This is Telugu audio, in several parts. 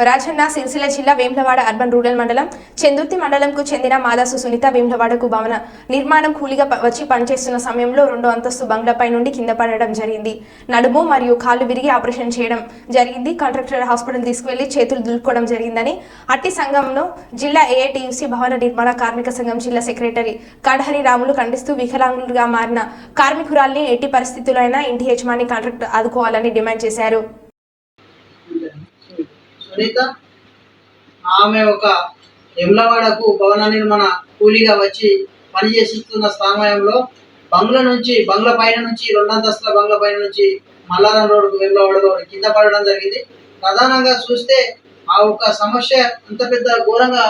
రాజన్న సిరిసిల్ల జిల్లా వేములవాడ అర్బన్ రూరల్ మండలం చెందుర్తి మండలంకు చెందిన మాదాసు సునీత వేములవాడకు భవన నిర్మాణం కూలీగా వచ్చి పనిచేస్తున్న సమయంలో 2వ అంతస్తు బంగ్లాపై నుండి కింద పడడం జరిగింది. నడుము మరియు కాళ్ళు విరిగి ఆపరేషన్ చేయడం జరిగింది. కాంట్రాక్టర్ హాస్పిటల్ తీసుకువెళ్లి చేతులు దులుపుకోవడం జరిగిందని అట్టి సంఘంలో జిల్లా ఏఐటియుసి భవన నిర్మాణ కార్మిక సంఘం జిల్లా సెక్రటరీ కడహరి రాములు ఖండిస్తూ వికలాంగులుగా మారిన కార్మికురాల్ని ఎట్టి పరిస్థితులైనా ఇంటి యజమాని కాంట్రాక్టర్ ఆదుకోవాలని డిమాండ్ చేశారు. సునీత ఆమె ఒక వేములవాడకు భవన నిర్మాణ కూలీగా వచ్చి పనిచేస్తున్న సమయంలో బంగ్లా పైన నుంచి 2 అంతస్తుల బంగ్లా పైన నుంచి మల్లారం రోడ్డుకు వేములవాడలో కింద పడడం జరిగింది. ప్రధానంగా చూస్తే ఆ ఒక సమస్య అంత పెద్ద ఘోరంగా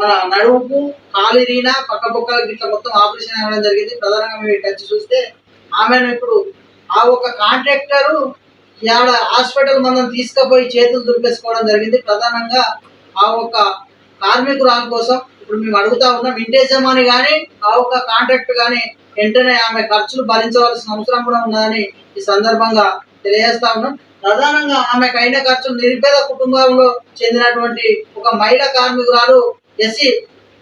మన నడుముకు కాలిరిన పక్క ఇట్లా మొత్తం ఆపరేషన్ అవ్వడం జరిగింది. ప్రధానంగా మేము టచ్ చూస్తే ఆమెను ఇప్పుడు ఆ ఒక కాంట్రాక్టరు ఇవాళ హాస్పిటల్ మనం తీసుకుపోయి చేతులు దులిపేసుకోవడం జరిగింది. ప్రధానంగా ఆ ఒక కార్మికురాల కోసం ఇప్పుడు మేము అడుగుతా ఉన్నాం, ఇంటేజమాని కానీ ఆ ఒక కాంట్రాక్ట్ కానీ వెంటనే ఆమె ఖర్చులు భరించవలసిన అవసరం కూడా ఉన్నదని ఈ సందర్భంగా తెలియజేస్తా ఉన్నాం. ప్రధానంగా ఆమెకు అయిన ఖర్చులు నిరుపేద కుటుంబంలో చెందినటువంటి ఒక మహిళా కార్మికురాలు ఎస్సీ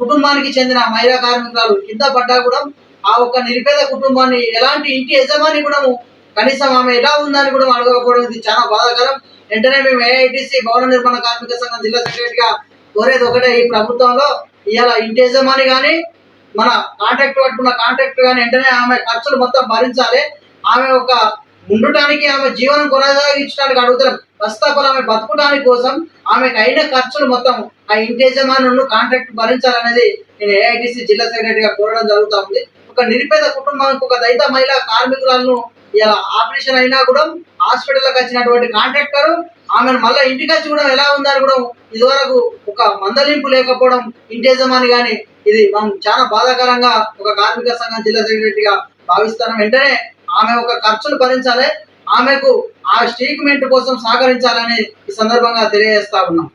కుటుంబానికి చెందిన మహిళా కార్మికురాలు కింద పడ్డా కూడా ఆ ఒక నిరుపేద కుటుంబాన్ని ఎలాంటి ఇంటి యజమాని కూడా కనీసం ఆమె ఎలా ఉందని కూడా అడగకపోవడం ఇది చాలా బాధాకరం. వెంటనే మేము ఏఐటిసి భవన నిర్మాణ కార్మిక సంఘం జిల్లా సెక్రటరీగా కోరేది ఒకటే, ఈ ప్రభుత్వంలో ఇవాళ ఇంటి యజమాని కానీ మన కాంట్రాక్ట్ పట్టుకున్న కాంట్రాక్ట్ కానీ వెంటనే ఆమె ఖర్చులు మొత్తం భరించాలి. ఆమె ఒక ఉండటానికి ఆమె జీవనం కొనసాగించడానికి అడుగుతారు. ప్రస్తుతం ఆమె బతుకడానికి కోసం ఆమెకు అయిన ఖర్చులు మొత్తం ఆ ఇంటి యజమానులను కాంట్రాక్ట్ భరించాలనేది నేను ఏఐటిసి జిల్లా సెక్రటరీగా కోరడం జరుగుతూ ఉంది. ఒక నిరుపేద కుటుంబానికి ఒక దళిత మహిళా కార్మికురాలను ఇలా ఆపరేషన్ అయినా కూడా హాస్పిటల్కి వచ్చినటువంటి కాంట్రాక్టర్ ఆమెను మళ్ళీ ఇంటికి వచ్చి కూడా ఎలా ఉందని కూడా ఇదివరకు ఒక మందలింపు లేకపోవడం ఇంటి యజమాని కానీ ఇది మనం చాలా బాధాకరంగా ఒక కార్మిక సంఘం జిల్లా సెక్రటరీగా భావిస్తాను. వెంటనే ఆమె ఒక ఖర్చులు భరించాలి, ఆమెకు ఆ ట్రీట్మెంట్ కోసం సహకరించాలని ఈ సందర్భంగా తెలియజేస్తా ఉన్నాం.